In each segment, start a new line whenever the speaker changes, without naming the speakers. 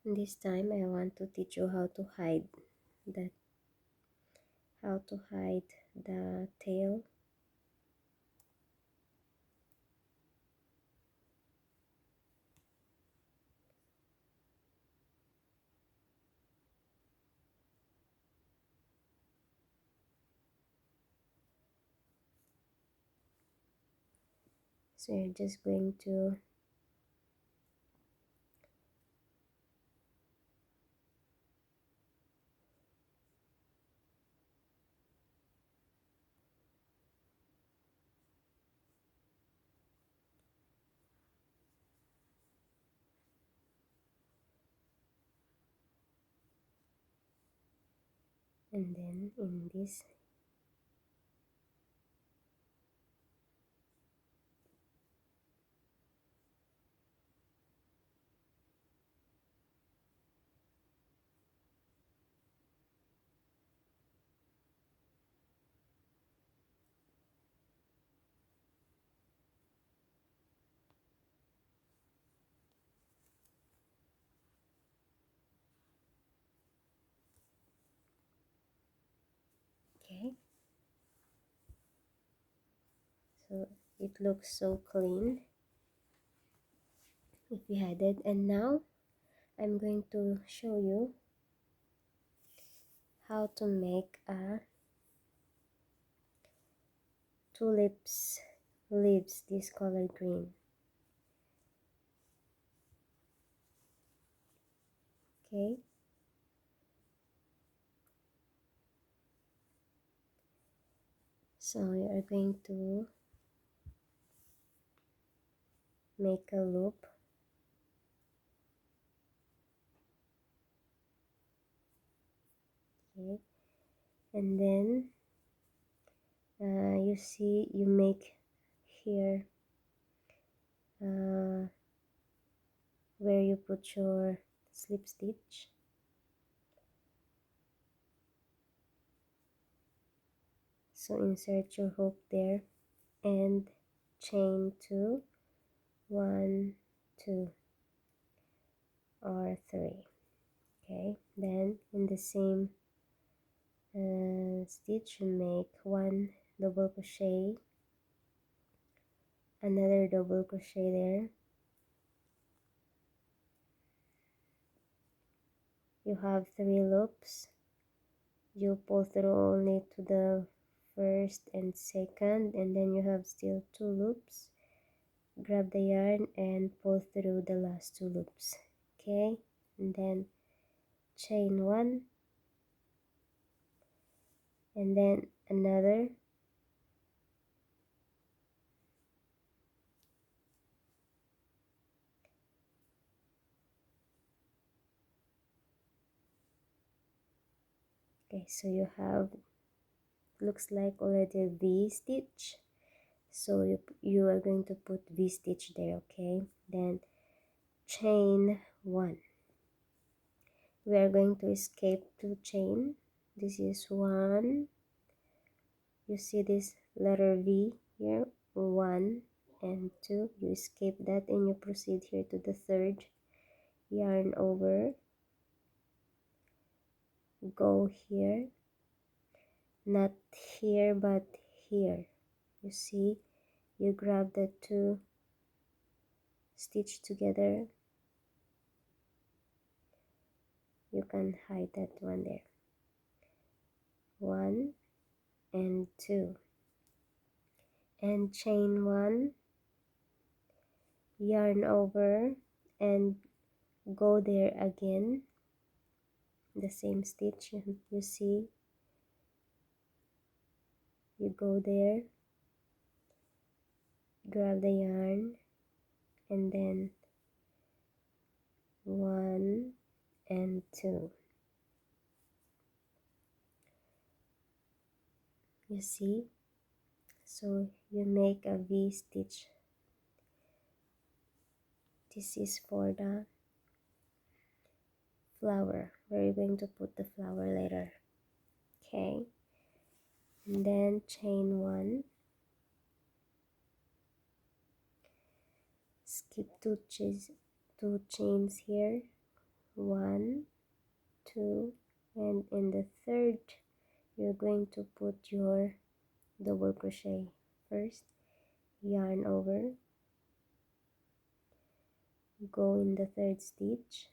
This time I want to teach you how to hide that the tail. So you're just going to and then in this, okay, so it looks so clean if you had it. And now I'm going to show you how to make a tulips leaves this color green. Okay, so you are going to make a loop. Okay, and then you see you make here where you put your slip stitch. So insert your hook there and chain 2, 1, 2 or 3. Okay, then in the same stitch you make 1 double crochet, another double crochet there. You have 3 loops. You pull through only to the first and second, and then you have still 2 loops. Grab the yarn and pull through the last 2 loops. Okay, and then chain 1 and then another, okay, so you have, looks like already a V stitch, so you are going to put V stitch there. Okay, then chain 1. We are going to escape 2 chain. This is 1, you see this letter V here, 1 and 2, you escape that and you proceed here to the 3rd, yarn over, go here, not here but here, you see, you grab the 2 stitch together, you can hide that one there, 1 and 2 and chain 1, yarn over and go there again, the same stitch, you see, you go there, grab the yarn and then 1 and 2, you see, so you make a V stitch. This is for the flower where you're going to put the flower later. Okay, and then chain 1, skip 2 chains here, 1, 2, and in the third you're going to put your double crochet. First, yarn over, go in the third stitch,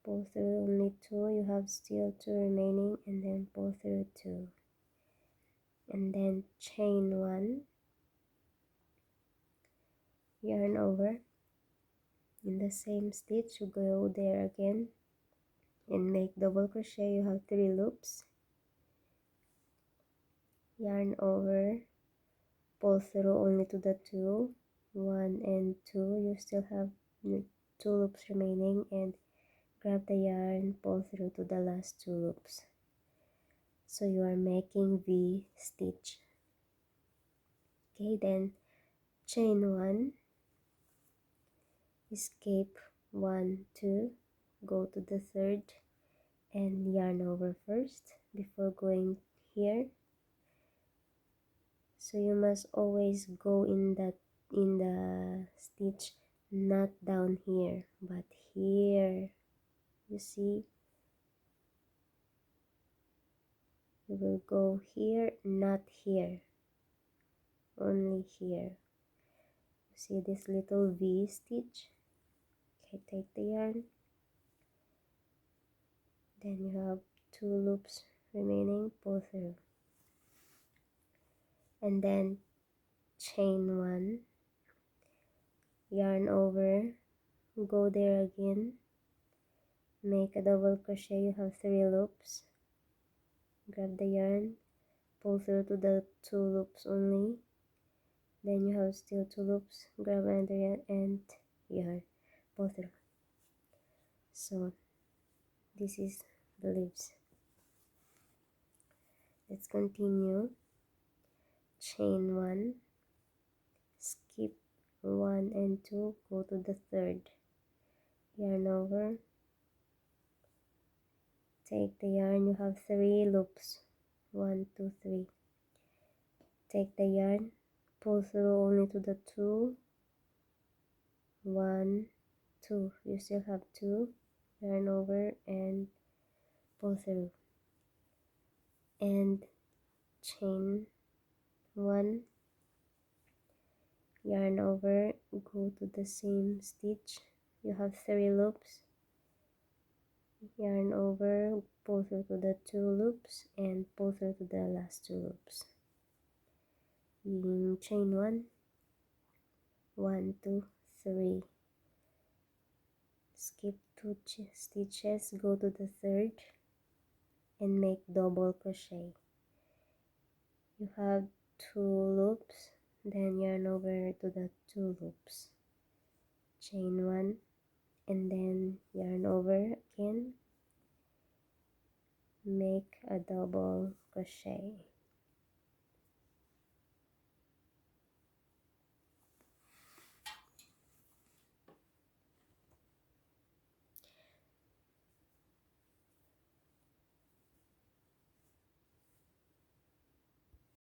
pull through only 2, you have still 2 remaining, and then pull through 2, and then chain 1, yarn over, in the same stitch you go there again and make double crochet. You have 3 loops, yarn over, pull through only to the 2, 1 and 2, you still have 2 loops remaining, and grab the yarn, pull through to the last 2 loops. So you are making V stitch. Okay, then chain 1, escape 1, 2, go to the third and yarn over first before going here. So you must always go in the stitch, not down here but here. You see, you will go here, not here, only here. You see this little V stitch? Okay, take the yarn, then you have 2 loops remaining, pull through, and then chain 1, yarn over, go there again, make a double crochet. You have 3 loops, grab the yarn, pull through to the 2 loops only, then you have still 2 loops, grab another yarn and yarn, pull through. So this is the leaves. Let's continue. Chain 1, skip 1 and 2, go to the third, yarn over, take the yarn. You have 3 loops, 1, 2, 3, take the yarn, pull through only to the 2, 1, 2, you still have 2, yarn over and pull through, and chain 1, yarn over, go to the same stitch. You have 3 loops, yarn over, pull through to the 2 loops and pull through to the last 2 loops. In chain 1, 1, 2, 3, skip 2 stitches, go to the third and make double crochet. You have 2 loops, then yarn over to the 2 loops, chain 1, and then yarn over again, make a double crochet.